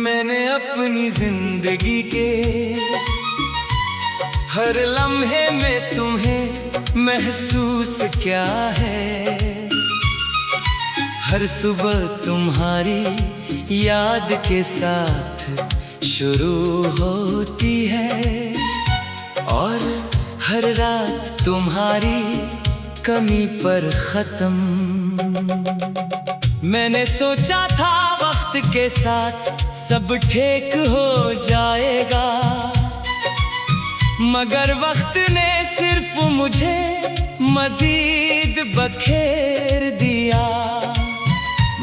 मैंने अपनी जिंदगी के हर लम्हे में तुम्हें महसूस क्या है। हर सुबह तुम्हारी याद के साथ शुरू होती है और हर रात तुम्हारी कमी पर खत्म। मैंने सोचा था वक्त के साथ सब ठीक हो जाएगा, मगर वक्त ने सिर्फ मुझे मजीद बखेर दिया।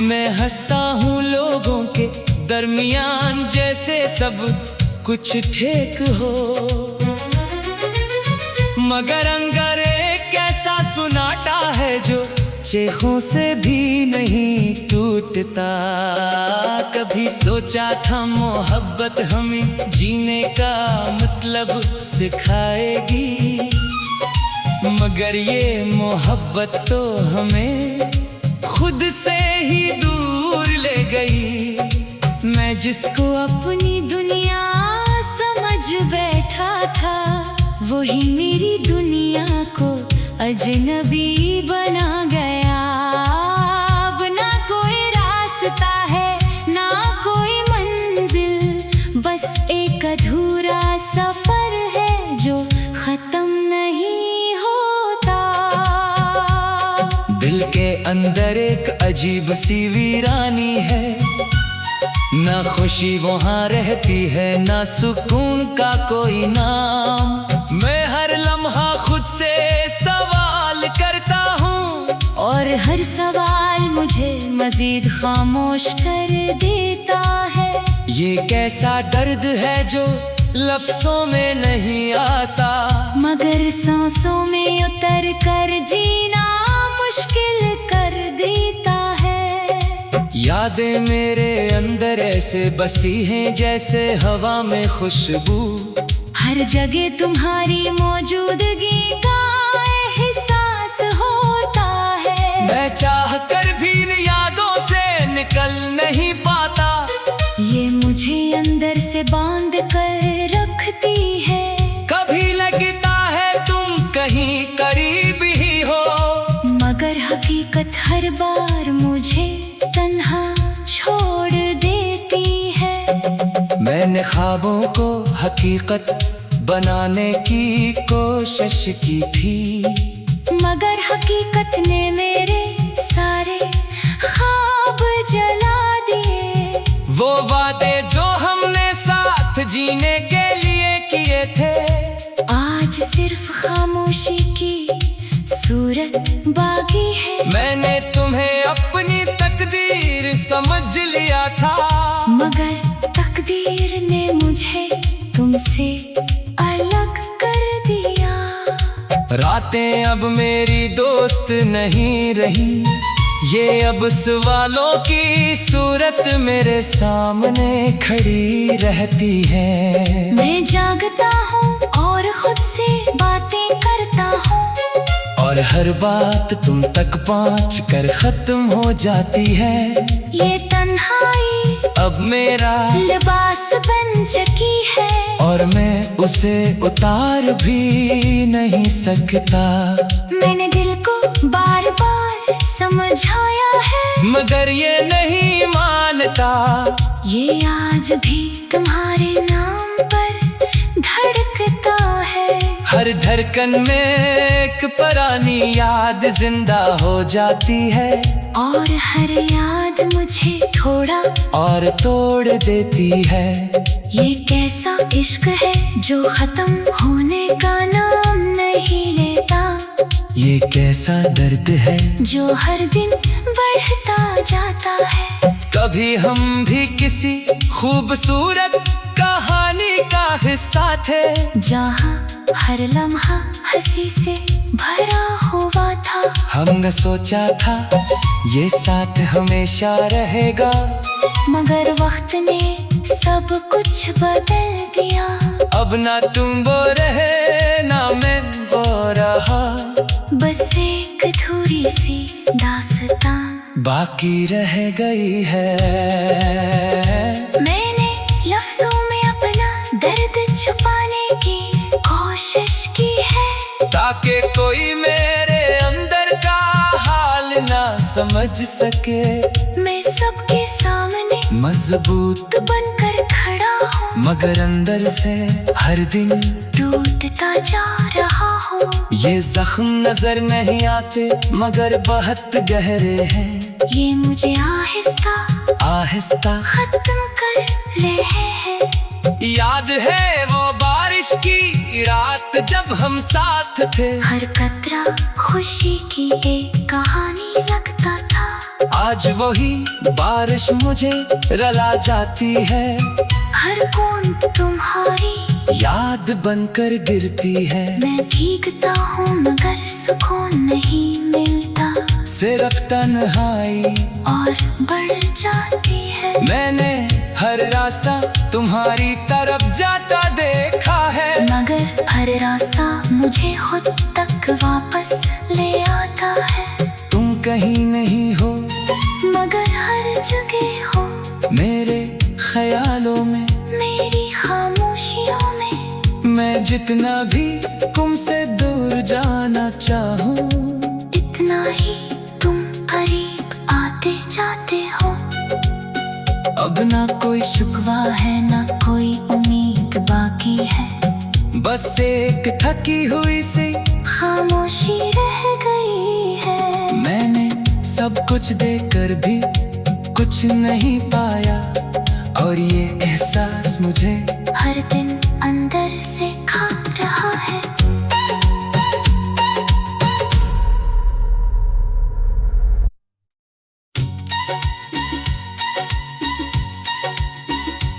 मैं हंसता हूँ लोगों के दरमियान जैसे सब कुछ ठीक हो, मगर अंदर एक ऐसा सुनाटा है जो चीखों से भी नहीं टूटता। कभी सोचा था मोहब्बत हमें जीने का मतलब सिखाएगी, मगर ये मोहब्बत तो हमें खुद से ही दूर ले गई। मैं जिसको अपनी दुनिया समझ बैठा था, वही मेरी दुनिया को अजनबी बना गया। अब ना कोई रास्ता है ना कोई मंजिल, बस एक अधूरा सफर है जो खत्म नहीं होता। दिल के अंदर एक अजीब सी वीरानी है, ना खुशी वहाँ रहती है ना सुकून का कोई नाम। मैं हर लम्हा खुद से सवाल करता हूँ और हर सवाल मुझे मजीद खामोश कर देता है। ये कैसा दर्द है जो लफ्जों में नहीं आता, मगर सांसों में उतर कर जीना मुश्किल कर देता है। यादें मेरे अंदर ऐसे बसी हैं जैसे हवा में खुशबू, हर जगह तुम्हारी मौजूदगी का एहसास होता है। मैं चाह कर भी इन यादों से निकल नहीं पाता, ये मुझे अंदर से बांध कर रखती है। कभी लगता है तुम कहीं करीब ही हो, मगर हकीकत हर बार मुझे तन्हा छोड़ देती है। मैंने ख्वाबों को हकीकत बनाने की कोशिश की थी, मगर हकीकत ने मेरे सारे ख्वाब जला दिए। वो वादे जो हमने साथ जीने के लिए किए थे, आज सिर्फ खामोशी की सूरत बाकी है। मैंने तुम्हें अपनी तकदीर समझ लिया था, मगर तकदीर ने मुझे तुमसे अलग कर दिया। रातें अब मेरी दोस्त नहीं रही, ये अब सवालों की सूरत मेरे सामने खड़ी रहती है। मैं जागता हूँ और खुद से बातें करता हूँ, और हर बात तुम तक पहुँच कर खत्म हो जाती है। ये तन्हाई अब मेरा लिबास बन चुकी है, और मैं उसे उतार भी नहीं सकता। मैंने दिल को बार बार समझाया है, मगर ये नहीं मानता। ये आज भी तुम्हारे नाम पर धड़कता है। हर धड़कन में एक पुरानी याद जिंदा हो जाती है, और हर याद मुझे थोड़ा और तोड़ देती है। ये कैसा इश्क है जो खत्म होने का नाम नहीं लेता, ये कैसा दर्द है जो हर दिन बढ़ता जाता है। कभी हम भी किसी खूबसूरत कहानी का हिस्सा थे, जहाँ हर लम्हा हंसी से भरा हुआ था। हमने सोचा था ये साथ हमेशा रहेगा, मगर वक्त ने सब कुछ बदल दिया। अब ना तुम वो रहे ना मैं वो रहा, बस एक अधूरी सी दास्तां बाकी रह गई है। मैंने हाल ना समझ सके। मैं सबके सामने मजबूत बनकर खड़ा हूँ, मगर अंदर से हर दिन टूटता जा रहा हूँ। ये जख्म नजर नहीं आते मगर बहुत गहरे हैं। ये मुझे आहिस्ता आहिस्ता खत्म कर ले हैं। याद है वो बारिश की रात जब हम साथ थे। हर कतरा खुशी की एक कहानी लगता था। आज वही बारिश मुझे रुला जाती है। हर बूंद तुम्हारी याद बनकर गिरती है। मैं भीगता हूँ मगर सुकून नहीं मिलता। सिर्फ तन्हाई और बढ़ जाती है। मैंने हर रास्ता तुम्हारी तरफ जाता देखा है, मगर हर रास्ता मुझे खुद तक वापस ले आता है। तुम कहीं नहीं हो मगर हर जगह हो, मेरे ख्यालों में, मेरी खामोशियों में। मैं जितना भी तुमसे दूर जाना चाहूँ, इतना ही तुम करीब आते जाते हो। अब ना कोई शुक्वा है ना कोई उम्मीद बाकी है। बस एक थकी हुई सी खामोशी रह गई है। मैंने सब कुछ देकर भी कुछ नहीं पाया, और ये एहसास मुझे हर दिन अंदर से खा रहा है।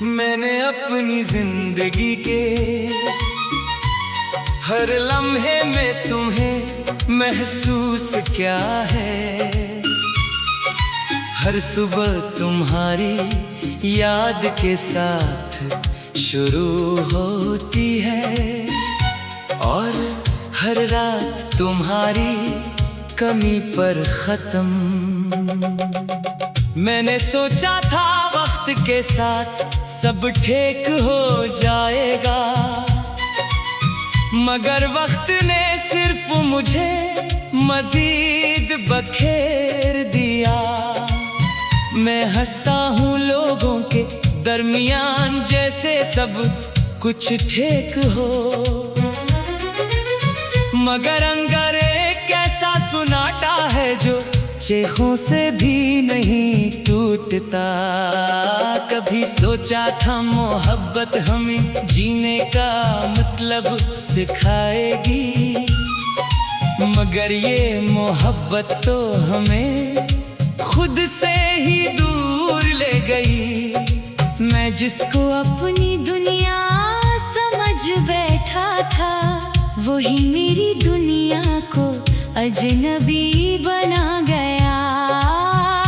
मैंने अपनी जिंदगी के हर लम्हे में तुम्हें महसूस क्या है। हर सुबह तुम्हारी याद के साथ शुरू होती है, और हर रात तुम्हारी कमी पर खत्म। मैंने सोचा था वक्त के साथ सब ठीक हो जाएगा, मगर वक्त ने सिर्फ मुझे मजीद बखेर दिया। मैं हंसता हूँ लोगों के दरमियान जैसे सब कुछ ठीक हो, मगर अंदर एक ऐसा सुनाटा है जो चेखों से भी नहीं टूटता। कभी सोचा था मोहब्बत हमें जीने का मतलब सिखाएगी, मगर ये मोहब्बत तो हमें खुद से ही दूर ले गई। मैं जिसको अपनी दुनिया समझ बैठा था, वही मेरी दुनिया को अजनबी बना गया।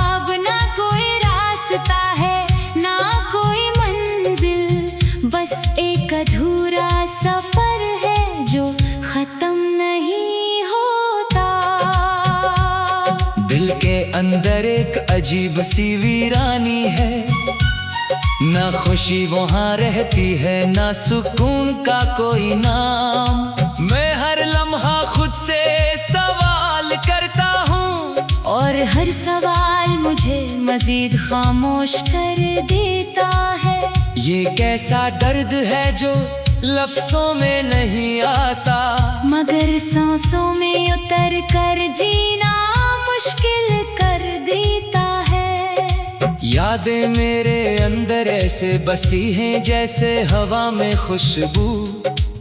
अब ना कोई रास्ता है ना कोई मंजिल, बस एक अधूरा सफर है जो खत्म नहीं होता। दिल के अंदर एक अजीब सी वीरानी है, ना खुशी वहाँ रहती है ना सुकून का कोई नाम। मैं हर लम्हा खुद से सवाल करता हूँ, और हर सवाल मुझे मजीद खामोश कर देता है। ये कैसा दर्द है जो लफ्जों में नहीं आता, मगर सांसों में उतर कर जीना मुश्किल कर देता है। यादें मेरे अंदर ऐसे बसी हैं जैसे हवा में खुशबू।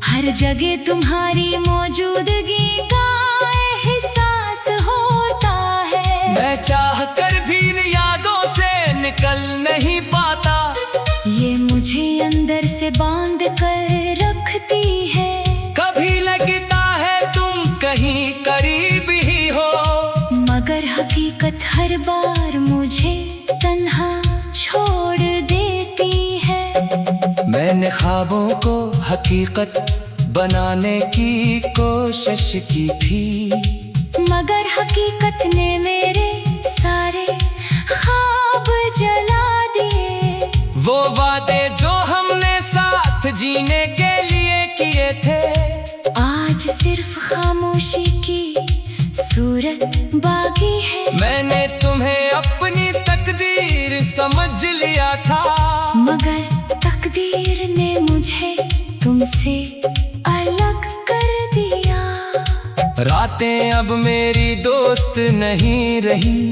हर जगह तुम्हारी मौजूदगी का एहसास होता है। मैं चाह कर भी इन यादों से निकल नहीं पाता। ये मुझे अंदर से बांध कर रखती है। कभी लगता है तुम कहीं करीब ही हो, मगर हकीकत हर बार मुझे तन्हा छोड़ देती है। मैंने ख्वाबों को हकीकत बनाने की कोशिश की थी, मगर हकीकत ने मेरे सारे ख्वाब जला दिए। वो वादे जो हमने साथ जीने के लिए किए थे, आज सिर्फ खामोशी की सूरत बाकी है। बातें अब मेरी दोस्त नहीं रही,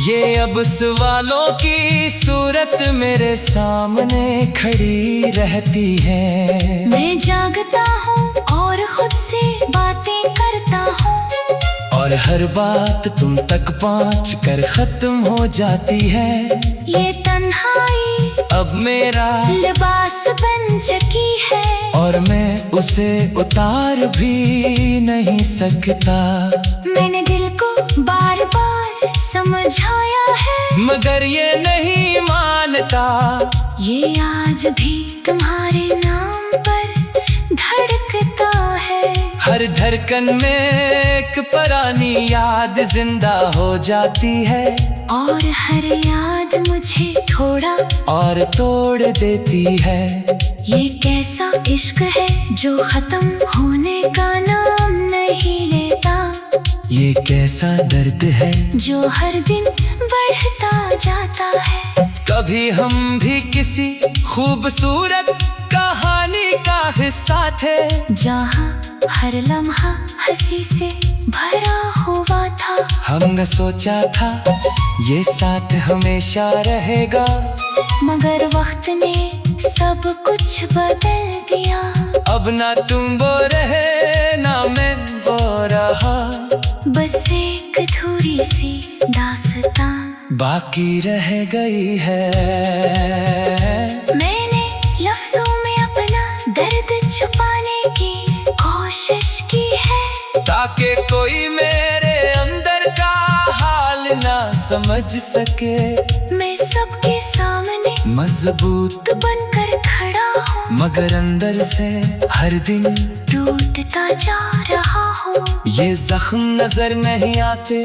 ये अब सवालों की सूरत मेरे सामने खड़ी रहती है। मैं जागता हूँ और खुद से बातें करता हूँ, और हर बात तुम तक पहुँच कर खत्म हो जाती है। ये तन्हाई अब मेरा लिबास बन चुकी है, और मैं उसे उतार भी नहीं सकता। मैंने दिल को बार बार समझाया है, मगर ये नहीं मानता। ये आज भी तुम्हारे नाम पर धड़कता है। हर धड़कन में एक पुरानी याद जिंदा हो जाती है, और हर याद मुझे थोड़ा और तोड़ देती है। ये कैसा इश्क है जो खत्म होने का नाम नहीं लेता, ये कैसा दर्द है जो हर दिन बढ़ता जाता है। कभी हम भी किसी खूबसूरत कहानी का हिस्सा थे, जहाँ हर लम्हा हंसी से भरा हुआ था। हमने सोचा था ये साथ हमेशा रहेगा, मगर वक्त ने सब कुछ बदल दिया। अब ना तुम वो रहे ना मैं वो रहा, बस एक अधूरी सी दास्तां बाकी रह गई है। मैंने लफ्जों में अपना दर्द छुपाने की कोशिश की है, ताकि कोई मेरे अंदर का हाल ना समझ सके। मैं सबके सामने मजबूत बनकर खड़ा हूँ, मगर अंदर से हर दिन टूटता जा रहा हूँ। ये जख्म नजर नहीं आते।